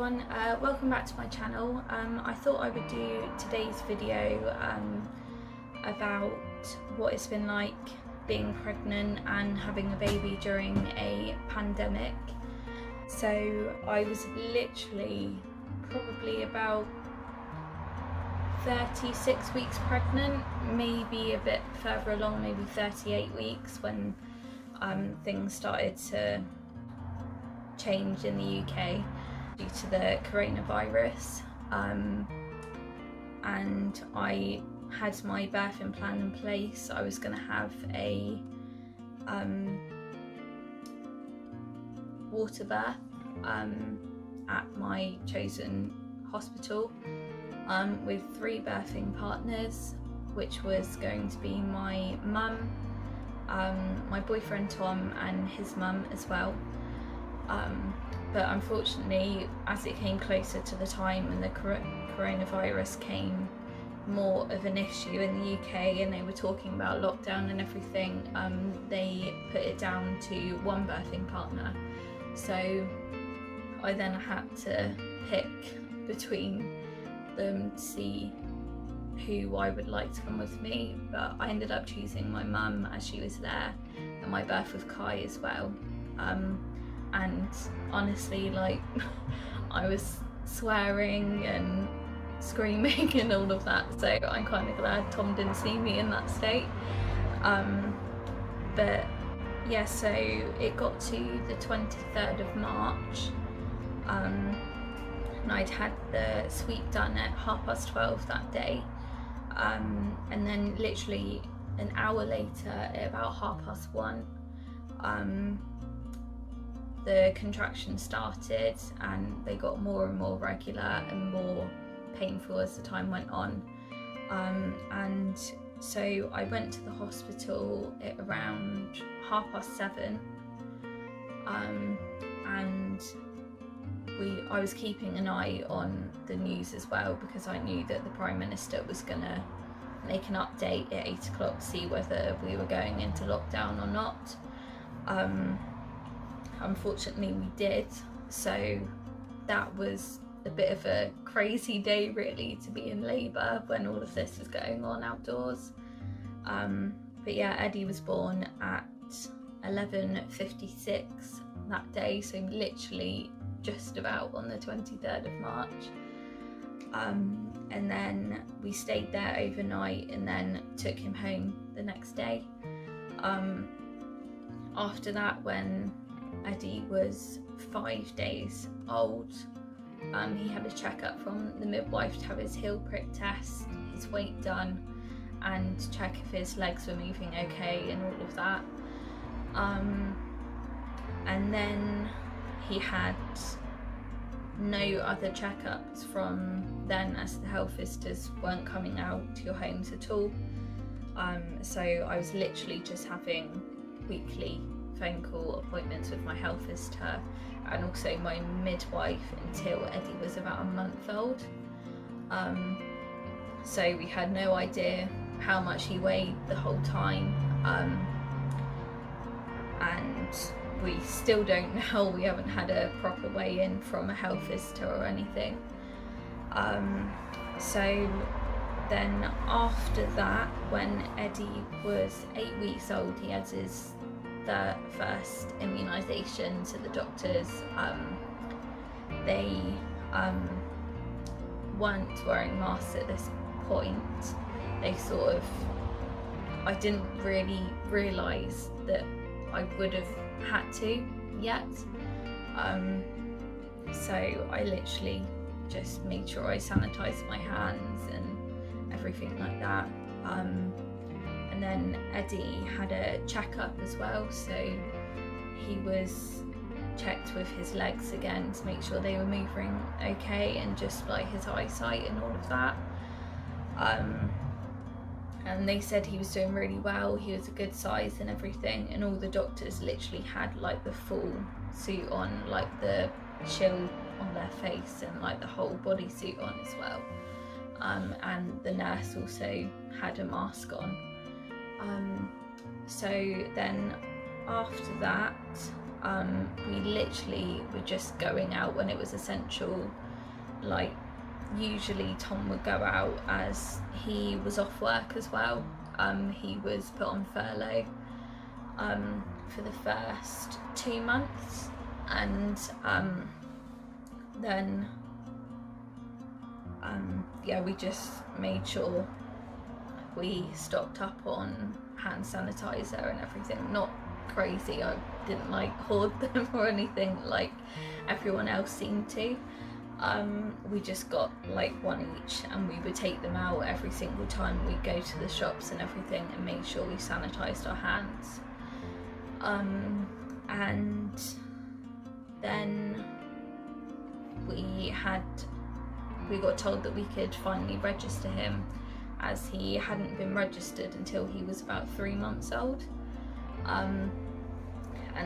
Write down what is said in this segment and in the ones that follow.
everyone, welcome back to my channel. I thought I would do today's video about what it's been like being pregnant and having a baby during a pandemic. So I was literally probably about 36 weeks pregnant, maybe a bit further along, maybe 38 weeks when things started to change in the UK due to the coronavirus, and I had my birthing plan in place. I was going to have a water birth at my chosen hospital with 3 birthing partners, which was going to be my mum, my boyfriend Tom and his mum as well. But unfortunately, as it came closer to the time when the coronavirus came more of an issue in the UK and they were talking about lockdown and everything, they put it down to 1 birthing partner. So I then had to pick between them to see who I would like to come with me, but I ended up choosing my mum as she was there, and my birth with Kai as well. And honestly, like, I was swearing and screaming and all of that, so I'm kind of glad Tom didn't see me in that state. But yeah, so it got to the 23rd of March, and I'd had the sweep done at 12:30 that day, and then literally an hour later at about 1:30, the contractions started and they got more and more regular and more painful as the time went on. And so I went to the hospital at around 7:30, and I was keeping an eye on the news as well, because I knew that the Prime Minister was going to make an update at 8 o'clock to see whether we were going into lockdown or not. Unfortunately we did, so that was a bit of a crazy day really, to be in labour when all of this was going on outdoors. But yeah, Eddie was born at 11:56 that day, so literally just about on the 23rd of March. And then we stayed there overnight and then took him home the next day. After that, when Eddie was 5 days old, he had a checkup from the midwife to have his heel prick test, his weight done, and check if his legs were moving okay and all of that. And then he had no other checkups from then, as the health visitors weren't coming out to your homes at all. So I was literally just having weekly phone call appointments with my health visitor and also my midwife until Eddie was about a month old. So we had no idea how much he weighed the whole time, and we still don't know. We haven't had a proper weigh-in from a health visitor or anything. So then after that, when Eddie was 8 weeks old, he had his first immunisation. So the doctors, they weren't wearing masks at this point. They sort of, I didn't really realise that I would have had to yet. So I literally just made sure I sanitised my hands and everything like that. And then Eddie had a checkup as well, so he was checked with his legs again to make sure they were moving okay, and just like his eyesight and all of that. And they said he was doing really well, he was a good size and everything, and all the doctors literally had like the full suit on, like the shield on their face and like the whole body suit on as well. And the nurse also had a mask on. So then after that, We literally were just going out when it was essential. Like, usually Tom would go out as he was off work as well. He was put on furlough for the first 2 months, and then yeah, we just made sure we stocked up on hand sanitizer and everything. Not crazy, I didn't like hoard them or anything like everyone else seemed to. We just got like one each, and we would take them out every single time we go to the shops and everything, and make sure we sanitized our hands. And then we got told that we could finally register him, as he hadn't been registered until he was about 3 months old. And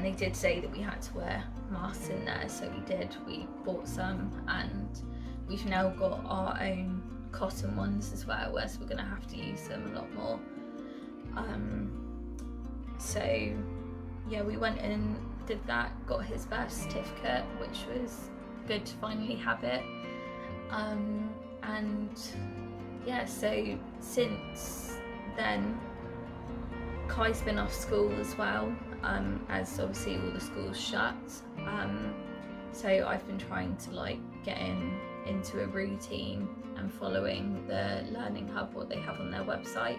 they did say that we had to wear masks in there, so we did. We bought some, and we've now got our own cotton ones as well, whereas we're going to have to use them a lot more. So yeah, we went and did that, got his birth certificate, which was good to finally have it. And yeah, so since then Kai's been off school as well, as obviously all the schools shut. So I've been trying to like get into a routine and following the Learning Hub, what they have on their website.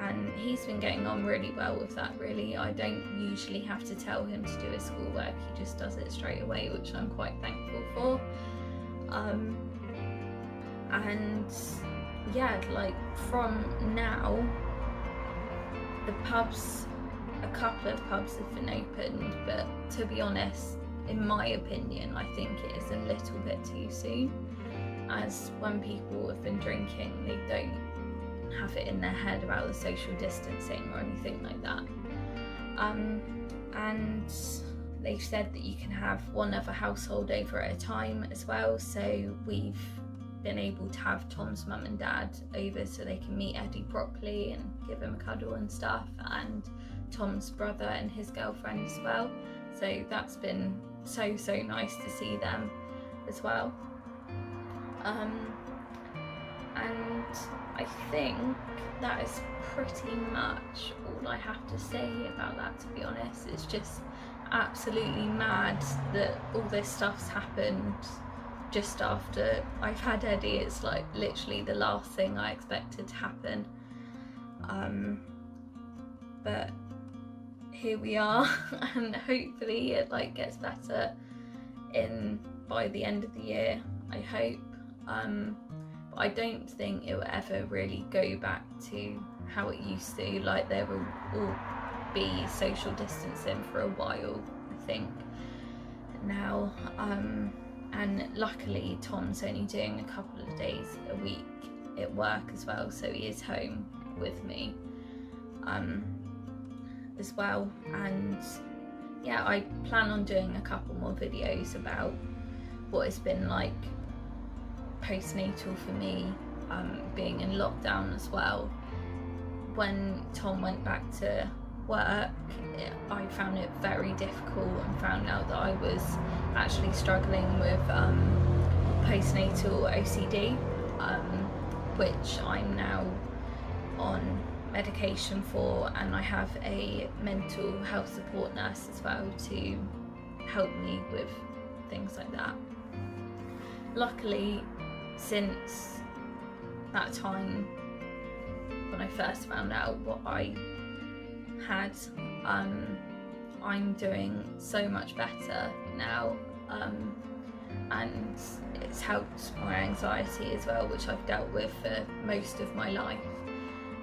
And he's been getting on really well with that, really. I don't usually have to tell him to do his schoolwork, he just does it straight away, which I'm quite thankful for. And yeah, like from now, the pubs, a couple of pubs have been opened, but to be honest, in my opinion, I think it is a little bit too soon, as when people have been drinking, they don't have it in their head about the social distancing or anything like that. And they've said that you can have one other household over at a time as well, so we've been able to have Tom's mum and dad over so they can meet Eddie properly and give him a cuddle and stuff, and Tom's brother and his girlfriend as well. So that's been so nice to see them as well. And I think that is pretty much all I have to say about that, to be honest. It's just absolutely mad that all this stuff's happened just after I've had Eddie. It's like literally the last thing I expected to happen. But here we are, and hopefully it like gets better by the end of the year, I hope. But I don't think it will ever really go back to how it used to. Like, there will all be social distancing for a while, I think, now. And luckily Tom's only doing a couple of days a week at work as well, so he is home with me as well. And yeah, I plan on doing a couple more videos about what it's been like postnatal for me, being in lockdown as well. When Tom went back to work, I found it very difficult and found out that I was actually struggling with postnatal OCD, which I'm now on medication for, and I have a mental health support nurse as well to help me with things like that. Luckily, since that time when I first found out what I had, I'm doing so much better now, and it's helped my anxiety as well, which I've dealt with for most of my life,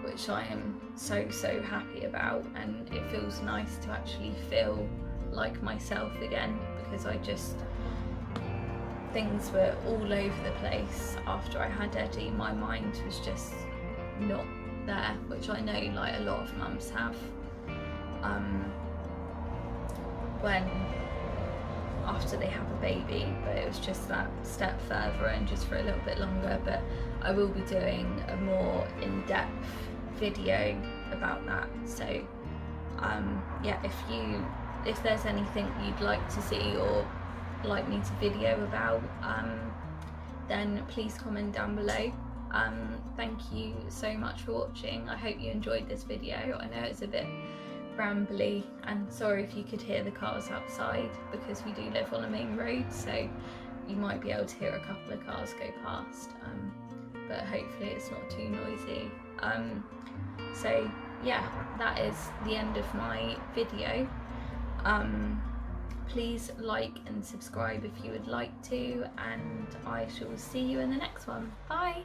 which I am so happy about. And it feels nice to actually feel like myself again, because things were all over the place after I had Eddie. My mind was just not there, which I know like a lot of mums have, when after they have a baby, but it was just that step further and just for a little bit longer. But I will be doing a more in-depth video about that. So yeah, if you if there's anything you'd like to see or like me to video about, then please comment down below. Thank you so much for watching. I hope you enjoyed this video. I know it's a bit rambly, and sorry if you could hear the cars outside, because we do live on a main road, so you might be able to hear a couple of cars go past, but hopefully it's not too noisy. So yeah, that is the end of my video. Please like and subscribe if you would like to, and I shall see you in the next one. Bye!